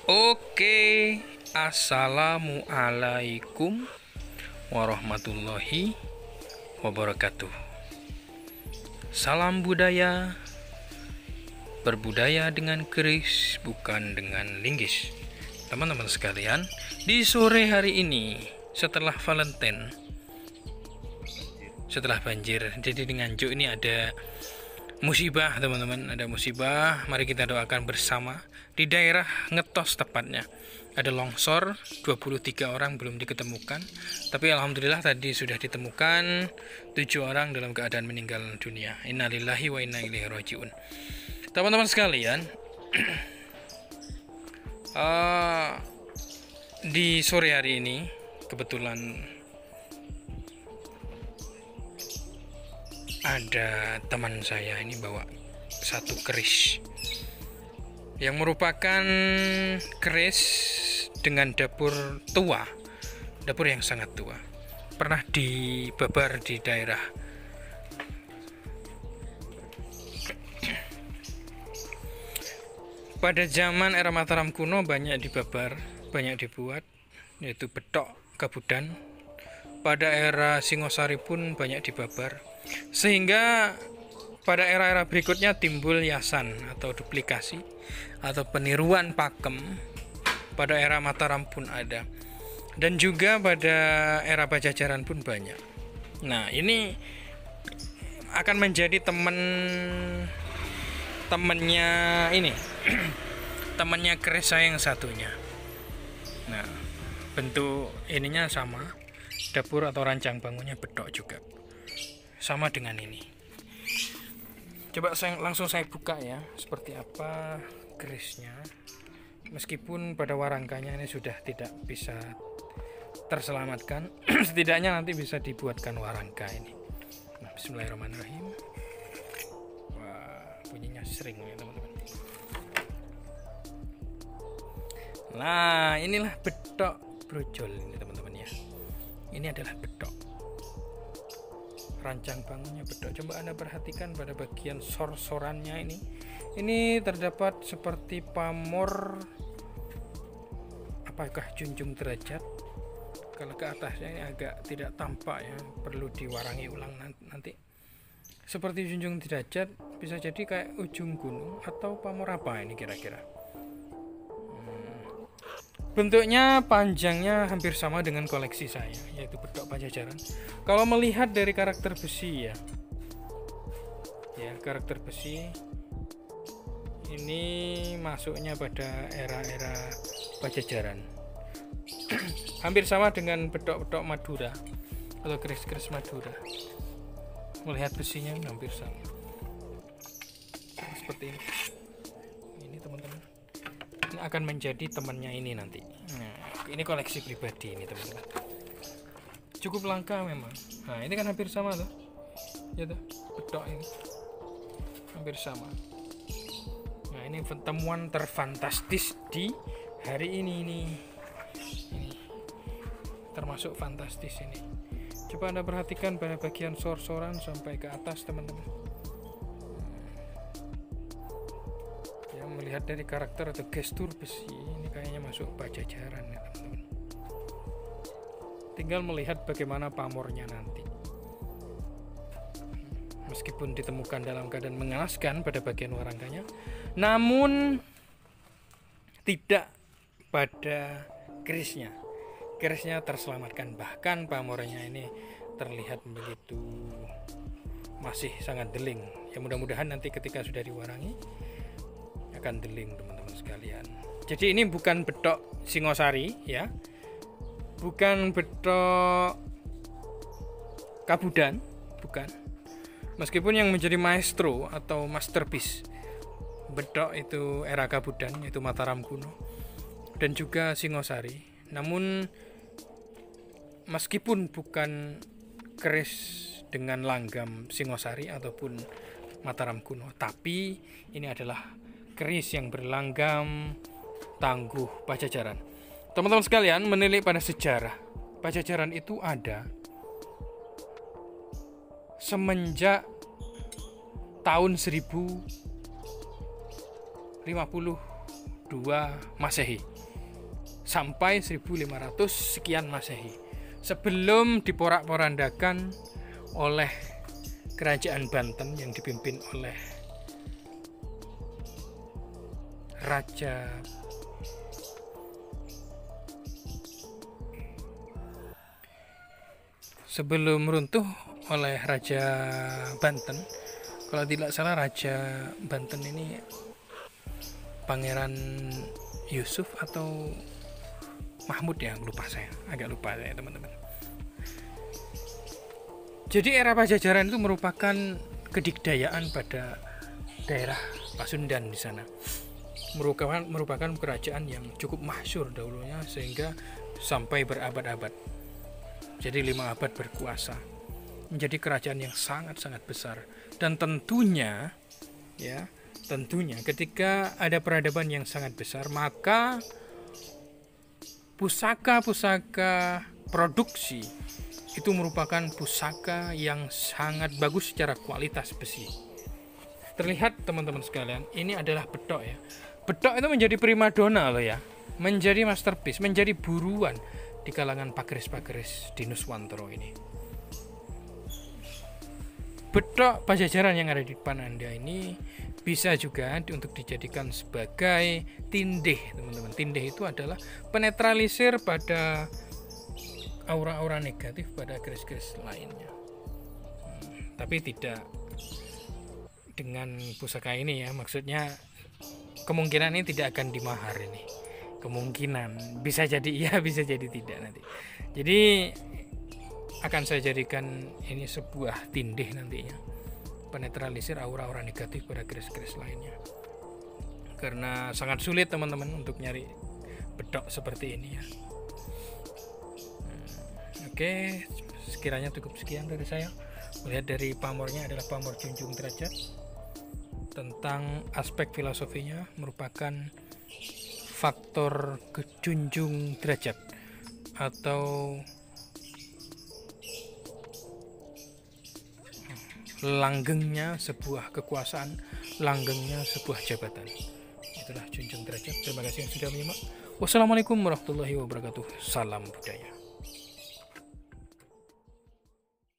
Oke, assalamualaikum warahmatullahi wabarakatuh. Salam budaya, berbudaya dengan keris, bukan dengan linggis. Teman-teman sekalian, di sore hari ini setelah Valentine, setelah banjir, jadi di Nganjuk ini ada musibah, teman-teman. Ada musibah, mari kita doakan bersama. Di daerah Ngetos tepatnya ada longsor, 23 orang belum diketemukan, tapi alhamdulillah tadi sudah ditemukan 7 orang dalam keadaan meninggal dunia. Innalillahi wa inna ilaihi rajiun. Teman-teman sekalian, di sore hari ini kebetulan ada teman saya ini bawa satu keris yang merupakan keris dengan dapur tua, dapur yang sangat tua, pernah dibabar di daerah pada zaman era Mataram kuno. Banyak dibabar, banyak dibuat, yaitu Betok Kabudan. Pada era Singosari pun banyak dibabar, sehingga pada era-era berikutnya timbul yasan atau duplikasi atau peniruan pakem. Pada era Mataram pun ada, dan juga pada era Pajajaran pun banyak. Nah, ini akan menjadi temennya ini temannya keris saya yang satunya. Nah, bentuk ininya sama, dapur atau rancang bangunnya Betok juga, sama dengan ini. Coba langsung saya buka ya, seperti apa kerisnya. Meskipun pada warangkanya ini sudah tidak bisa terselamatkan, setidaknya nanti bisa dibuatkan warangka ini. Nah, bismillahirrahmanirrahim. Wah, bunyinya sering ya teman-teman. Nah, inilah Betok brojol ini teman-teman ya. Ini adalah Betok. Rancang bangunnya Betok. Coba Anda perhatikan pada bagian sor-sorannya ini. Ini terdapat seperti pamor, apakah junjung derajat. Kalau ke atasnya ini agak tidak tampak ya, perlu diwarangi ulang nanti. Seperti junjung derajat, bisa jadi kayak ujung gunung atau pamor apa ini kira-kira. Bentuknya panjangnya hampir sama dengan koleksi saya, yaitu Betok Pajajaran. Kalau melihat dari karakter besi ya, karakter besi ini masuknya pada era-era Pajajaran. Hampir sama dengan Betok-Betok Madura atau keris-keris Madura. Melihat besinya hampir sama. Seperti ini. Ini teman-teman. Ini akan menjadi temannya ini nanti. Nah, ini koleksi pribadi ini teman-teman. Cukup langka memang. Nah, ini kan hampir sama loh. Ya tuh, Betok ini. Hampir sama. Nah, ini pertemuan terfantastis di hari ini nih. Ini termasuk fantastis ini. Coba Anda perhatikan pada bagian sor-soran sampai ke atas teman-teman. Yang melihat dari karakter atau gestur besi ini kayaknya masuk Pajajaran ya teman-teman. Tinggal melihat bagaimana pamornya nanti. Meskipun ditemukan dalam keadaan mengenaskan pada bagian warangkanya, namun tidak pada kerisnya. Kerisnya terselamatkan, bahkan pamornya ini terlihat begitu masih sangat deling. Ya mudah-mudahan nanti ketika sudah diwarangi akan deling teman-teman sekalian. Jadi ini bukan Betok Singosari ya, bukan Betok Kabudan, bukan. Meskipun yang menjadi maestro atau masterpiece Betok itu era Kabudan, yaitu Mataram kuno, dan juga Singosari. Namun meskipun bukan keris dengan langgam Singosari ataupun Mataram kuno, tapi ini adalah keris yang berlanggam tangguh Pajajaran. Teman-teman sekalian, menilik pada sejarah, Pajajaran itu ada semenjak tahun 1050 Masehi sampai 1500 sekian Masehi, sebelum diporak-porandakan oleh kerajaan Banten yang dipimpin oleh sebelum runtuh oleh Raja Banten. Kalau tidak salah Raja Banten ini Pangeran Yusuf atau Mahmud ya, agak lupa saya teman-teman. Jadi era Pajajaran itu merupakan kedikdayaan pada daerah Pasundan di sana. Merupakan kerajaan yang cukup masyhur dahulunya sehingga sampai berabad-abad. Jadi 5 abad berkuasa. Menjadi kerajaan yang sangat-sangat besar. Dan tentunya ketika ada peradaban yang sangat besar, maka pusaka-pusaka produksi itu merupakan pusaka yang sangat bagus secara kualitas besi. Terlihat teman-teman sekalian, ini adalah bedok ya. Bedok itu menjadi primadona loh ya, menjadi masterpiece, menjadi buruan di kalangan pageris-pageris di Nuswantara ini. Bedok Pajajaran yang ada di depan Anda ini bisa juga untuk dijadikan sebagai tindih, teman-teman. Tindih itu adalah penetralisir pada aura-aura negatif pada keris-keris lainnya. Tapi tidak dengan pusaka ini ya, maksudnya kemungkinan ini tidak akan dimahar ini. Kemungkinan bisa jadi iya, bisa jadi tidak nanti. Jadi akan saya jadikan ini sebuah tindih nantinya, penetralisir aura-aura negatif pada keris-keris lainnya. Karena sangat sulit teman-teman untuk nyari bedok seperti ini ya. Oke, sekiranya cukup sekian dari saya. Melihat dari pamornya adalah pamor junjung derajat. Tentang aspek filosofinya merupakan faktor kejunjung derajat atau langgengnya sebuah kekuasaan, langgengnya sebuah jabatan. Itulah junjung derajat. Terima kasih yang sudah menyimak. Wassalamualaikum warahmatullahi wabarakatuh. Salam budaya.